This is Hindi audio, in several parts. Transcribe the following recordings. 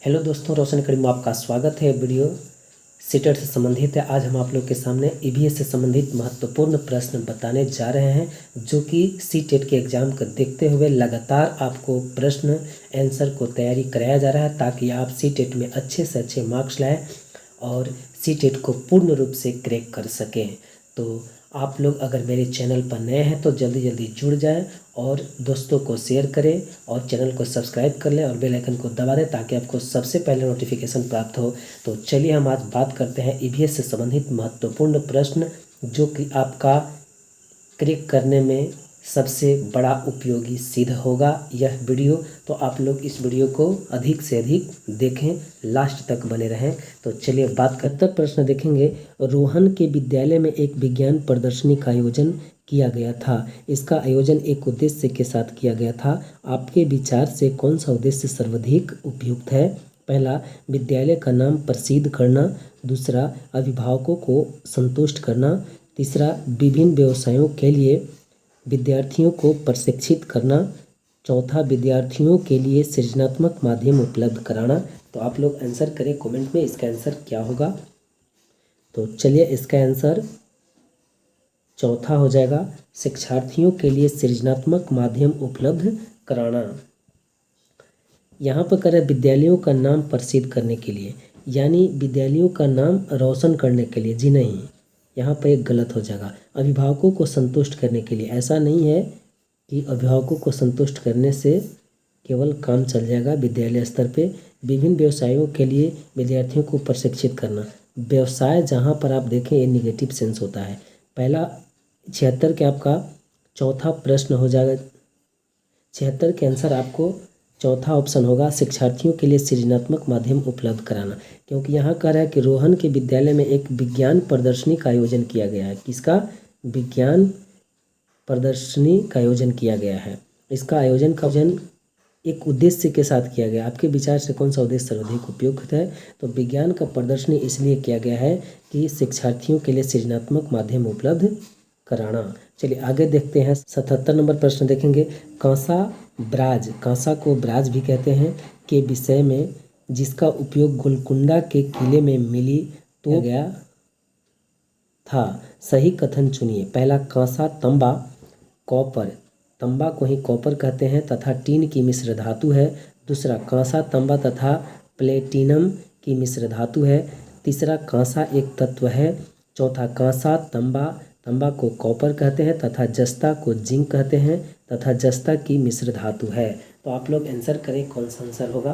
हेलो दोस्तों, रोशन अकेडमी में आपका स्वागत है। वीडियो सीटेट से संबंधित है। आज हम आप लोग के सामने ईवीएस से संबंधित महत्वपूर्ण प्रश्न बताने जा रहे हैं, जो कि सीटेट के एग्ज़ाम को देखते हुए लगातार आपको प्रश्न आंसर को तैयारी कराया जा रहा है, ताकि आप सीटेट में अच्छे से अच्छे मार्क्स लाएं और सीटेट को पूर्ण रूप से क्रैक कर सकें। तो आप लोग अगर मेरे चैनल पर नए हैं तो जल्दी जल्दी जुड़ जाएं और दोस्तों को शेयर करें और चैनल को सब्सक्राइब कर लें और बेल आइकन को दबा दें, ताकि आपको सबसे पहले नोटिफिकेशन प्राप्त हो। तो चलिए हम आज बात करते हैं ईवीएस से संबंधित महत्वपूर्ण प्रश्न, जो कि आपका क्रैक करने में सबसे बड़ा उपयोगी सिद्ध होगा यह वीडियो। तो आप लोग इस वीडियो को अधिक से अधिक देखें, लास्ट तक बने रहें। तो चलिए बात करते प्रश्न देखेंगे। रोहन के विद्यालय में एक विज्ञान प्रदर्शनी का आयोजन किया गया था। इसका आयोजन एक उद्देश्य के साथ किया गया था। आपके विचार से कौन सा उद्देश्य सर्वाधिक उपयुक्त है? पहला, विद्यालय का नाम प्रसिद्ध करना। दूसरा, अभिभावकों को संतुष्ट करना। तीसरा, विभिन्न व्यवसायों के लिए विद्यार्थियों को प्रशिक्षित करना। चौथा, विद्यार्थियों के लिए सृजनात्मक माध्यम उपलब्ध कराना। तो आप लोग आंसर करें कमेंट में, इसका आंसर क्या होगा। तो चलिए, इसका आंसर चौथा हो जाएगा, शिक्षार्थियों के लिए सृजनात्मक माध्यम उपलब्ध कराना। यहाँ पर करें विद्यालयों का नाम प्रसिद्ध करने के लिए, यानी विद्यालयों का नाम रोशन करने के लिए। जी नहीं, यहाँ पर एक गलत हो जाएगा। अभिभावकों को संतुष्ट करने के लिए, ऐसा नहीं है कि अभिभावकों को संतुष्ट करने से केवल काम चल जाएगा विद्यालय स्तर पे। विभिन्न व्यवसायों के लिए विद्यार्थियों को प्रशिक्षित करना। व्यवसाय जहाँ पर आप देखें ये निगेटिव सेंस होता है। पहला 76 के आपका चौथा प्रश्न हो जाएगा। 76 के आंसर आपको चौथा ऑप्शन होगा, शिक्षार्थियों के लिए सृजनात्मक माध्यम उपलब्ध कराना। क्योंकि यहाँ कह रहा है कि रोहन के विद्यालय में एक विज्ञान प्रदर्शनी का आयोजन किया गया है। किसका? विज्ञान प्रदर्शनी का आयोजन किया गया है। इसका आयोजन एक उद्देश्य के साथ किया गया। आपके विचार से कौन सा उद्देश्य सर्वाधिक उपयुक्त है? तो विज्ञान का प्रदर्शनी इसलिए किया गया है कि शिक्षार्थियों के लिए सृजनात्मक माध्यम उपलब्ध कराना। चलिए आगे देखते हैं। 77 नंबर प्रश्न देखेंगे। कांसा ब्राज, कांसा को ब्राज भी कहते हैं, के विषय में जिसका उपयोग गोलकुंडा के किले में मिली तो गया था। सही कथन चुनिए। पहला, कांसा तांबा कॉपर, तांबा को ही कॉपर कहते हैं तथा टीन की मिश्र धातु है। दूसरा, कांसा तांबा तथा प्लेटिनम की मिश्र धातु है। तीसरा, कांसा एक तत्व है। चौथा, कांसा तांबा को कॉपर कहते हैं तथा जस्ता को जिंक कहते हैं तथा जस्ता की मिश्र धातु है। तो आप लोग आंसर करें कौन सा आंसर होगा।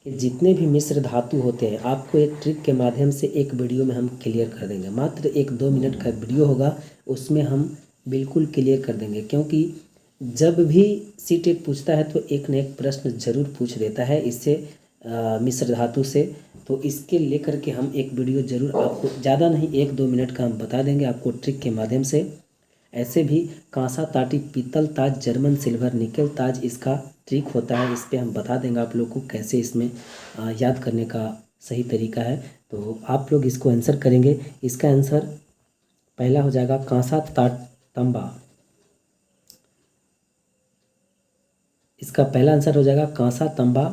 कि जितने भी मिश्र धातु होते हैं आपको एक ट्रिक के माध्यम से एक वीडियो में हम क्लियर कर देंगे। मात्र 1-2 मिनट का वीडियो होगा, उसमें हम बिल्कुल क्लियर कर देंगे। क्योंकि जब भी सीटेट पूछता है तो एक न एक प्रश्न जरूर पूछ देता है इससे मिश्र धातु से। तो इसके लेकर के हम एक वीडियो जरूर आपको, ज़्यादा नहीं 1-2 मिनट का हम बता देंगे आपको ट्रिक के माध्यम से। ऐसे भी कांसा ताटी पीतल ताज जर्मन सिल्वर निकल ताज, इसका ट्रिक होता है, इस पर हम बता देंगे आप लोग को कैसे इसमें याद करने का सही तरीका है। तो आप लोग इसको आंसर करेंगे। इसका आंसर पहला हो जाएगा कांसा तांबा। इसका पहला आंसर हो जाएगा कांसा तांबा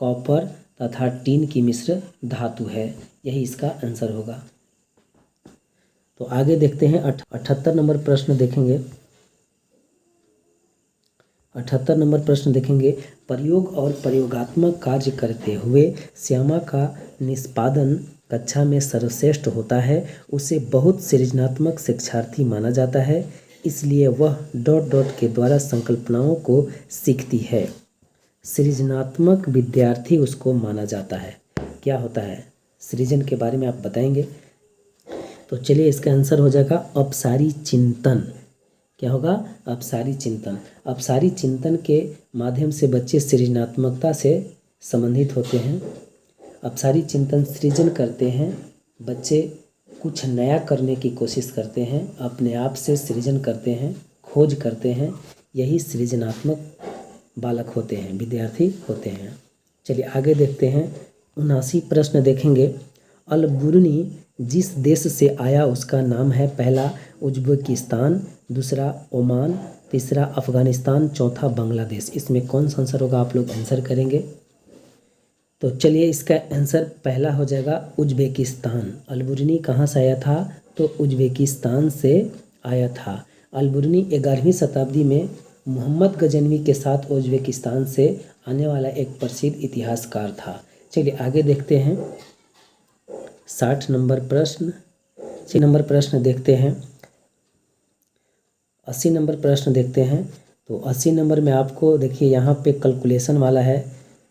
कॉपर तथा टीन की मिश्र धातु है, यही इसका आंसर होगा। तो आगे देखते हैं 78 नंबर प्रश्न देखेंगे। 78 नंबर प्रश्न देखेंगे। प्रयोग और प्रयोगात्मक कार्य करते हुए श्यामा का निष्पादन कक्षा में सर्वश्रेष्ठ होता है। उसे बहुत सृजनात्मक शिक्षार्थी माना जाता है, इसलिए वह ... के द्वारा संकल्पनाओं को सीखती है। सृजनात्मक विद्यार्थी उसको माना जाता है। क्या होता है सृजन के बारे में आप बताएंगे। तो चलिए इसका आंसर हो जाएगा अपसारी चिंतन। क्या होगा? अपसारी चिंतन। अपसारी चिंतन के माध्यम से बच्चे सृजनात्मकता से संबंधित होते हैं। अपसारी चिंतन सृजन करते हैं, बच्चे कुछ नया करने की कोशिश करते हैं, अपने आप से सृजन करते हैं, खोज करते हैं, यही सृजनात्मक बालक होते हैं, विद्यार्थी होते हैं। चलिए आगे देखते हैं। 79 प्रश्न देखेंगे। अल-बुरुनी जिस देश से आया उसका नाम है। पहला उज्बेकिस्तान, दूसरा ओमान, तीसरा अफगानिस्तान, चौथा बांग्लादेश। इसमें कौन सा आंसर होगा? आप लोग आंसर करेंगे। तो चलिए इसका आंसर पहला हो जाएगा उज्बेकिस्तान। अलबरूनी कहाँ से आया था? तो उज्बेकिस्तान से आया था। अलबरूनी 11वीं शताब्दी में मोहम्मद गजनवी के साथ उज्बेकिस्तान से आने वाला एक प्रसिद्ध इतिहासकार था। चलिए आगे देखते हैं 60 नंबर प्रश्न। 80 नंबर प्रश्न देखते हैं। 80 नंबर प्रश्न देखते हैं। तो 80 नंबर में आपको देखिए यहाँ पे कैलकुलेशन वाला है,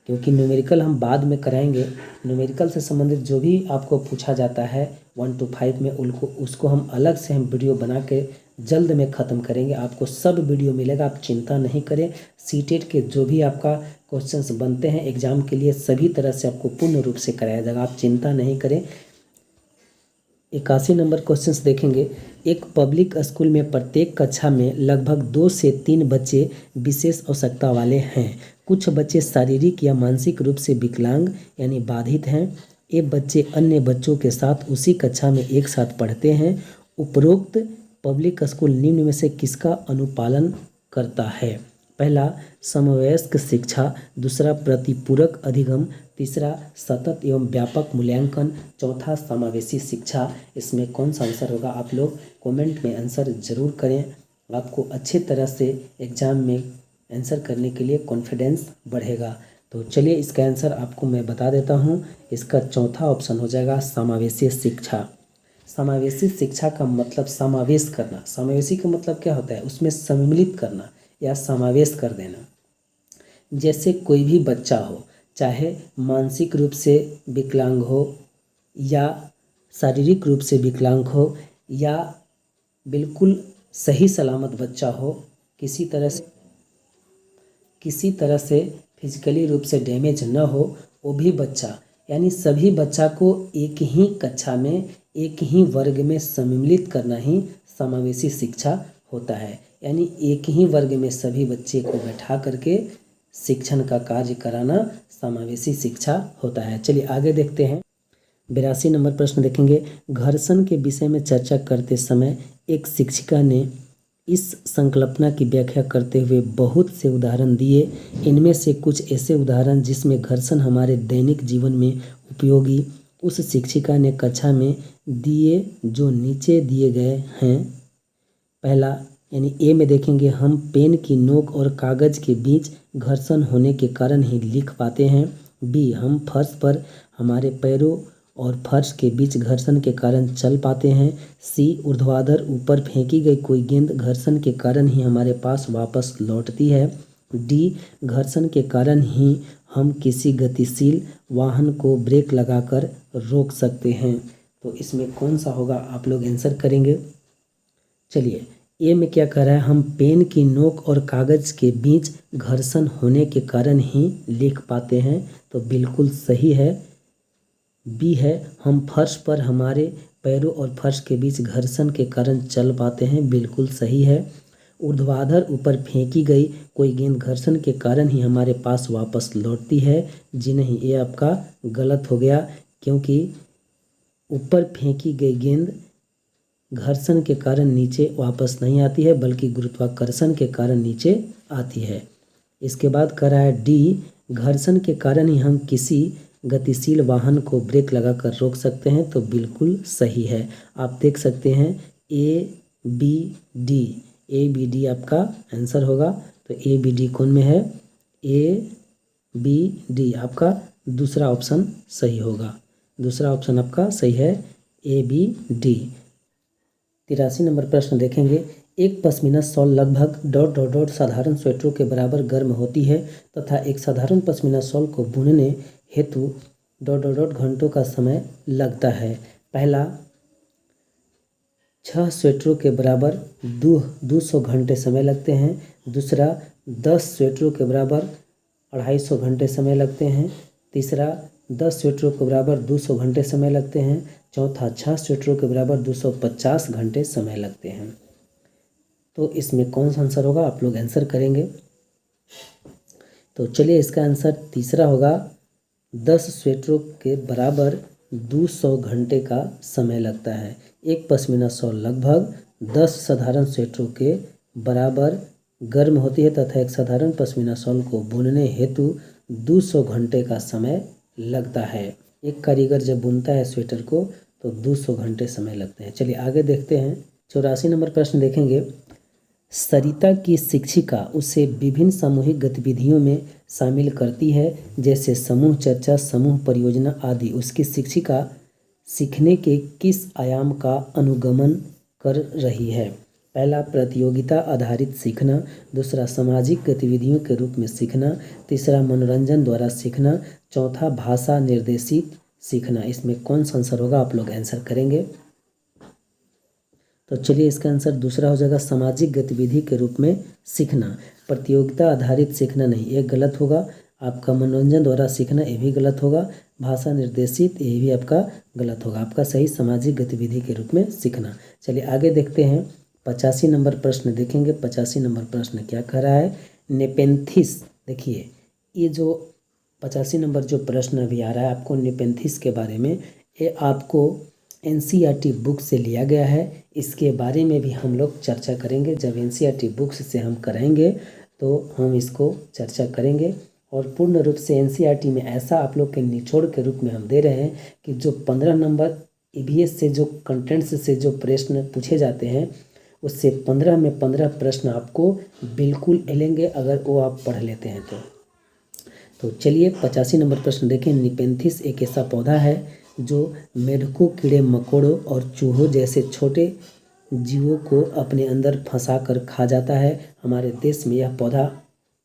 क्योंकि न्यूमेरिकल हम बाद में कराएंगे। न्यूमेरिकल से संबंधित जो भी आपको पूछा जाता है 1 to 5 में उसको हम अलग से वीडियो बना के जल्द में ख़त्म करेंगे। आपको सब वीडियो मिलेगा, आप चिंता नहीं करें। सीटेट के जो भी आपका क्वेश्चंस बनते हैं एग्जाम के लिए सभी तरह से आपको पूर्ण रूप से कराया जाएगा, आप चिंता नहीं करें। 81 नंबर क्वेश्चंस देखेंगे। एक पब्लिक स्कूल में प्रत्येक कक्षा में लगभग 2 से 3 बच्चे विशेष आवश्यकता वाले हैं। कुछ बच्चे शारीरिक या मानसिक रूप से विकलांग यानी बाधित हैं। ये बच्चे अन्य बच्चों के साथ उसी कक्षा में एक साथ पढ़ते हैं। उपरोक्त पब्लिक स्कूल निम्न में से किसका अनुपालन करता है? पहला समवयस्क शिक्षा, दूसरा प्रतिपूरक अधिगम, तीसरा सतत एवं व्यापक मूल्यांकन, चौथा समावेशी शिक्षा। इसमें कौन सा आंसर होगा? आप लोग कमेंट में आंसर ज़रूर करें। आपको अच्छे तरह से एग्ज़ाम में आंसर करने के लिए कॉन्फिडेंस बढ़ेगा। तो चलिए इसका आंसर आपको मैं बता देता हूँ। इसका चौथा ऑप्शन हो जाएगा समावेशी शिक्षा। समावेशी शिक्षा का मतलब समावेश करना। समावेशी का मतलब क्या होता है? उसमें सम्मिलित करना या समावेश कर देना। जैसे कोई भी बच्चा हो, चाहे मानसिक रूप से विकलांग हो या शारीरिक रूप से विकलांग हो या बिल्कुल सही सलामत बच्चा हो, किसी तरह से फिजिकली रूप से डैमेज न हो, वो भी बच्चा, यानी सभी बच्चा को एक ही कक्षा में एक ही वर्ग में सम्मिलित करना ही समावेशी शिक्षा होता है। यानी एक ही वर्ग में सभी बच्चे को बैठा करके शिक्षण का कार्य कराना समावेशी शिक्षा होता है। चलिए आगे देखते हैं। 82 नंबर प्रश्न देखेंगे। घर्षण के विषय में चर्चा करते समय एक शिक्षिका ने इस संकल्पना की व्याख्या करते हुए बहुत से उदाहरण दिए। इनमें से कुछ ऐसे उदाहरण जिसमें घर्षण हमारे दैनिक जीवन में उपयोगी उस शिक्षिका ने कक्षा में दिए जो नीचे दिए गए हैं। पहला यानी ए में देखेंगे, हम पेन की नोक और कागज़ के बीच घर्षण होने के कारण ही लिख पाते हैं। बी, हम फर्श पर हमारे पैरों और फर्श के बीच घर्षण के कारण चल पाते हैं। सी, ऊर्ध्वाधर ऊपर फेंकी गई कोई गेंद घर्षण के कारण ही हमारे पास वापस लौटती है। डी, घर्षण के कारण ही हम किसी गतिशील वाहन को ब्रेक लगाकर रोक सकते हैं। तो इसमें कौन सा होगा? आप लोग आंसर करेंगे। चलिए ए में क्या कह रहा है? हम पेन की नोक और कागज़ के बीच घर्षण होने के कारण ही लिख पाते हैं, तो बिल्कुल सही है। बी है, हम फर्श पर हमारे पैरों और फर्श के बीच घर्षण के कारण चल पाते हैं, बिल्कुल सही है। ऊर्ध्वाधर ऊपर फेंकी गई कोई गेंद घर्षण के कारण ही हमारे पास वापस लौटती है। जी नहीं, ये आपका गलत हो गया, क्योंकि ऊपर फेंकी गई गेंद घर्षण के कारण नीचे वापस नहीं आती है, बल्कि गुरुत्वाकर्षण के कारण नीचे आती है। इसके बाद कह रहा है डी, घर्षण के कारण ही हम किसी गतिशील वाहन को ब्रेक लगाकर रोक सकते हैं, तो बिल्कुल सही है। आप देख सकते हैं ए बी डी आपका आंसर होगा। तो ए बी डी कौन में है? ए बी डी आपका दूसरा ऑप्शन सही होगा। दूसरा ऑप्शन आपका सही है, ए बी डी। 83 नंबर प्रश्न देखेंगे। एक पश्मीना शॉल लगभग ... साधारण स्वेटरों के बराबर गर्म होती है तथा एक साधारण पश्मीना शॉल को बुनने हेतु ... घंटों का समय लगता है। पहला 6 स्वेटरों के बराबर 200 घंटे समय लगते हैं। दूसरा 10 स्वेटरों के बराबर 250 घंटे समय लगते हैं। तीसरा 10 स्वेटरों के बराबर 200 घंटे समय लगते हैं। चौथा 6 स्वेटरों के बराबर 250 घंटे समय लगते हैं। तो इसमें कौन सा आंसर होगा? आप लोग आंसर करेंगे। तो चलिए इसका आंसर तीसरा होगा। 10 स्वेटरों के बराबर 200 घंटे का समय लगता है। एक पश्मीना शॉल लगभग 10 साधारण स्वेटरों के बराबर गर्म होती है तथा एक साधारण पश्मीना शॉल को बुनने हेतु 200 घंटे का समय लगता है। एक कारीगर जब बुनता है स्वेटर को तो 200 घंटे समय लगते हैं। चलिए आगे देखते हैं। 84 नंबर प्रश्न देखेंगे। सरिता की शिक्षिका उसे विभिन्न सामूहिक गतिविधियों में शामिल करती है, जैसे समूह चर्चा, समूह परियोजना आदि। उसकी शिक्षिका सीखने के किस आयाम का अनुगमन कर रही है? पहला, प्रतियोगिता आधारित सीखना। दूसरा, सामाजिक गतिविधियों के रूप में सीखना। तीसरा, मनोरंजन द्वारा सीखना। चौथा, भाषा निर्देशित सीखना। इसमें कौन सा आंसर होगा? आप लोग आंसर करेंगे। तो चलिए इसका आंसर दूसरा हो जाएगा, सामाजिक गतिविधि के रूप में सीखना। प्रतियोगिता आधारित सीखना नहीं, ये गलत होगा। आपका मनोरंजन द्वारा सीखना, ये भी गलत होगा। भाषा निर्देशित, ये भी आपका गलत होगा। आपका सही सामाजिक गतिविधि के रूप में सीखना। चलिए आगे देखते हैं। 85 नंबर प्रश्न देखेंगे। 85 नंबर प्रश्न क्या कह रहा है? नेपेंथिस। देखिए ये जो 85 नंबर जो प्रश्न अभी आ रहा है आपको नेपेंथिस के बारे में, ये आपको एनसीईआरटी बुक से लिया गया है। इसके बारे में भी हम लोग चर्चा करेंगे। जब एनसीईआरटी बुक्स से हम कराएंगे तो हम इसको चर्चा करेंगे। और पूर्ण रूप से एनसीईआरटी में ऐसा आप लोग के निचोड़ के रूप में हम दे रहे हैं कि जो 15 नंबर ईवीएस से जो कंटेंट्स से जो प्रश्न पूछे जाते हैं उससे 15 में 15 प्रश्न आपको बिल्कुल मिलेंगे अगर वो आप पढ़ लेते हैं तो चलिए 85 नंबर प्रश्न देखें। निपेंथिस एक ऐसा पौधा है जो मेढकों, कीड़े मकोड़ों और चूहों जैसे छोटे जीवों को अपने अंदर फंसा कर खा जाता है। हमारे देश में यह पौधा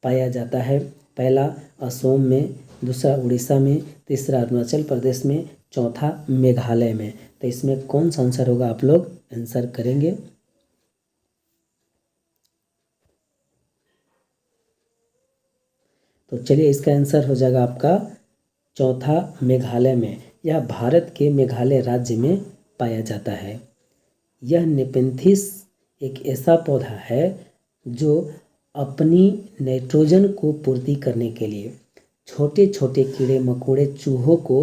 पाया जाता है। पहला असम में, दूसरा उड़ीसा में, तीसरा अरुणाचल प्रदेश में, चौथा मेघालय में। तो इसमें कौन सा आंसर होगा? आप लोग आंसर करेंगे। तो चलिए इसका आंसर हो जाएगा आपका चौथा, मेघालय में। यह भारत के मेघालय राज्य में पाया जाता है। यह नेपेंथिस एक ऐसा पौधा है जो अपनी नाइट्रोजन को पूर्ति करने के लिए छोटे छोटे कीड़े मकोड़े चूहों को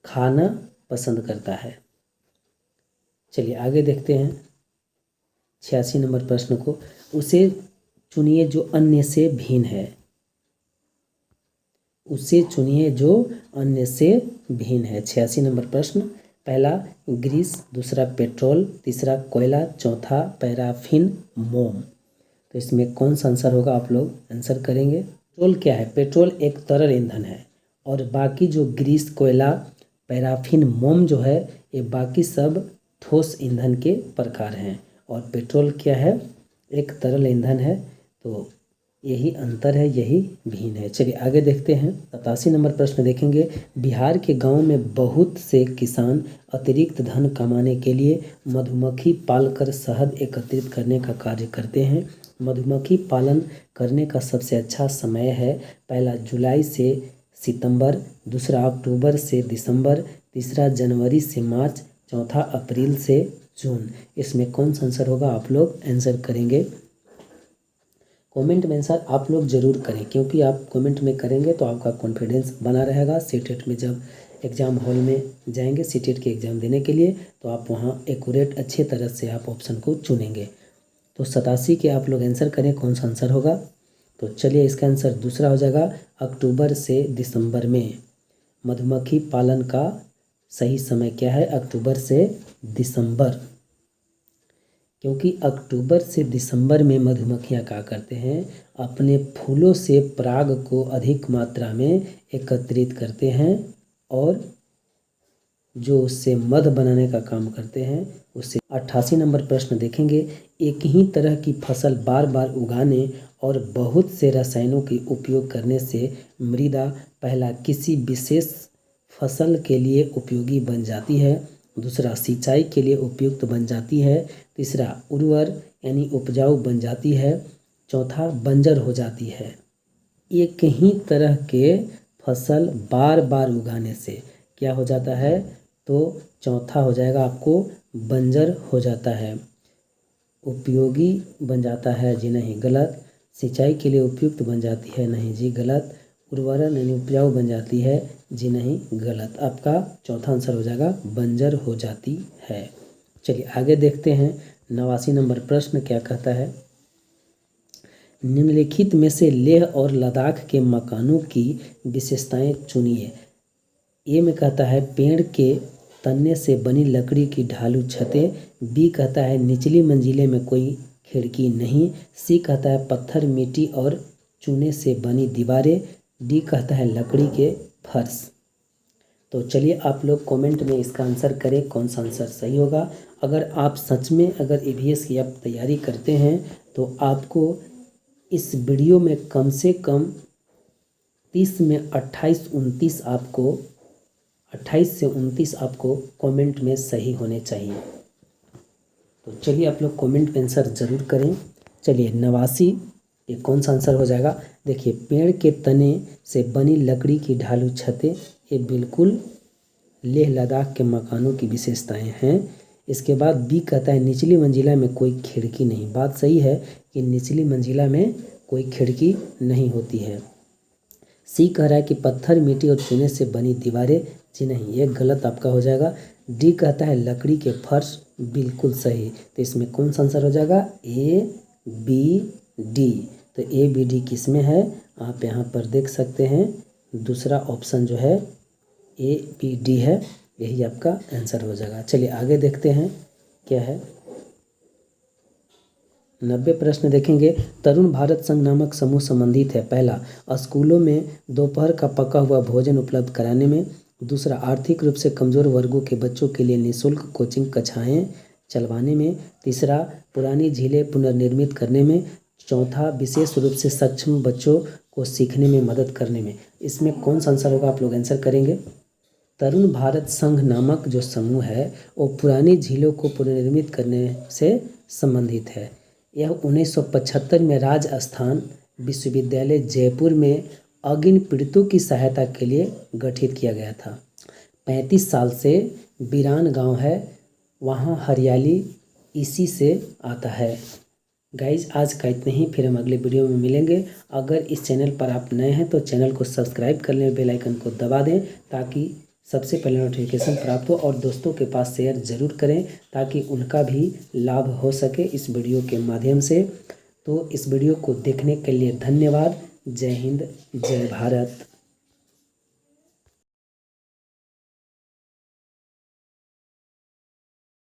खाना पसंद करता है। चलिए आगे देखते हैं 86 नंबर प्रश्न को। उसे चुनिए जो अन्य से भिन्न है। उसे चुनिए जो अन्य से भिन्न है। 86 नंबर प्रश्न। पहला ग्रीस, दूसरा पेट्रोल, तीसरा कोयला, चौथा पैराफिन मोम। तो इसमें कौन सा आंसर होगा? आप लोग आंसर करेंगे। पेट्रोल क्या है? पेट्रोल एक तरल ईंधन है और बाकी जो ग्रीस, कोयला, पैराफिन मोम जो है ये बाकी सब ठोस ईंधन के प्रकार हैं। और पेट्रोल क्या है? एक तरल ईंधन है। तो यही अंतर है, यही भिन्न है। चलिए आगे देखते हैं। 87 नंबर प्रश्न देखेंगे। बिहार के गांव में बहुत से किसान अतिरिक्त धन कमाने के लिए मधुमक्खी पालकर शहद एकत्रित करने का कार्य करते हैं। मधुमक्खी पालन करने का सबसे अच्छा समय है। पहला जुलाई से सितंबर, दूसरा अक्टूबर से दिसंबर, तीसरा जनवरी से मार्च, चौथा अप्रैल से जून। इसमें कौन सा आंसर होगा? आप लोग आंसर करेंगे। कमेंट में आंसर आप लोग ज़रूर करें, क्योंकि आप कमेंट में करेंगे तो आपका कॉन्फिडेंस बना रहेगा। सीटेट में जब एग्ज़ाम हॉल में जाएंगे सीटेट के एग्ज़ाम देने के लिए तो आप वहाँ एक्यूरेट अच्छे तरह से आप ऑप्शन को चुनेंगे। तो 87 के आप लोग आंसर करें कौन सा आंसर होगा। तो चलिए इसका आंसर दूसरा हो जाएगा, अक्टूबर से दिसंबर में। मधुमक्खी पालन का सही समय क्या है? अक्टूबर से दिसंबर। क्योंकि अक्टूबर से दिसंबर में मधुमक्खियाँ क्या करते हैं? अपने फूलों से पराग को अधिक मात्रा में एकत्रित करते हैं और जो उससे मध बनाने का काम करते हैं उससे। 88 नंबर प्रश्न देखेंगे। एक ही तरह की फसल बार बार उगाने और बहुत से रसायनों के उपयोग करने से मृदा पहला किसी विशेष फसल के लिए उपयोगी बन जाती है, दूसरा सिंचाई के लिए उपयुक्त बन जाती है, तीसरा उर्वर यानी उपजाऊ बन जाती है, चौथा बंजर हो जाती है। एक ही तरह के फसल बार बार उगाने से क्या हो जाता है? तो चौथा हो जाएगा आपको बंजर हो जाता है। उपयोगी बन जाता है जी नहीं, गलत। सिंचाई के लिए उपयुक्त बन जाती है, नहीं जी गलत। उर्वरक यानी उपजाऊ बन जाती है, जी नहीं गलत। आपका चौथा आंसर हो जाएगा बंजर हो जाती है। चलिए आगे देखते हैं। 89 नंबर प्रश्न क्या कहता है? निम्नलिखित में से लेह और लद्दाख के मकानों की विशेषताएं चुनिए। ए में कहता है पेड़ के तने से बनी लकड़ी की ढालू छतें, बी कहता है निचली मंजिले में कोई खिड़की नहीं, सी कहता है पत्थर मिट्टी और चूने से बनी दीवारें, डी कहता है लकड़ी के फर्श। तो चलिए आप लोग कमेंट में इसका आंसर करें कौन सा आंसर सही होगा। अगर आप सच में अगर ईवीएस की आप तैयारी करते हैं तो आपको इस वीडियो में कम से कम 30 में 28-29 आपको 28 से 29 आपको कमेंट में सही होने चाहिए। तो चलिए आप लोग कमेंट में आंसर ज़रूर करें। चलिए 89 ये कौन सा आंसर हो जाएगा। देखिए पेड़ के तने से बनी लकड़ी की ढालू छतें, ये बिल्कुल लेह लद्दाख के मकानों की विशेषताएं हैं। इसके बाद बी कहता है निचली मंजिला में कोई खिड़की नहीं। बात सही है कि निचली मंजिला में कोई खिड़की नहीं होती है। सी कह रहा है कि पत्थर मिट्टी और चूने से बनी दीवारें, जी नहीं ये गलत आपका हो जाएगा। डी कहता है लकड़ी के फर्श, बिल्कुल सही। तो इसमें कौन सा आंसर हो जाएगा, ए बी डी। तो ए बी डी किस में है, आप यहाँ पर देख सकते हैं दूसरा ऑप्शन जो है ए बी डी है, यही आपका आंसर हो जाएगा। चलिए आगे देखते हैं क्या है। 90 प्रश्न देखेंगे। तरुण भारत संघ नामक समूह संबंधित है। पहला, स्कूलों में दोपहर का पका हुआ भोजन उपलब्ध कराने में। दूसरा, आर्थिक रूप से कमजोर वर्गों के बच्चों के लिए निःशुल्क कोचिंग कक्षाएं चलवाने में। तीसरा, पुरानी झीलें पुनर्निर्मित करने में। चौथा, विशेष रूप से सक्षम बच्चों को सीखने में मदद करने में। इसमें कौन सा आंसर होगा, आप लोग आंसर करेंगे। तरुण भारत संघ नामक जो समूह है वो पुरानी झीलों को पुनर्निर्मित करने से संबंधित है। यह 1975 में राजस्थान विश्वविद्यालय जयपुर में अग्नि पीड़ितों की सहायता के लिए गठित किया गया था। 35 साल से वीरान गांव है, वहां हरियाली इसी से आता है। गाइज आज का इतना ही, फिर हम अगले वीडियो में मिलेंगे। अगर इस चैनल पर आप नए हैं तो चैनल को सब्सक्राइब कर लें, बेल आइकन को दबा दें ताकि सबसे पहले नोटिफिकेशन प्राप्त हो, और दोस्तों के पास शेयर ज़रूर करें ताकि उनका भी लाभ हो सके इस वीडियो के माध्यम से। तो इस वीडियो को देखने के लिए धन्यवाद। जय हिंद, जय भारत।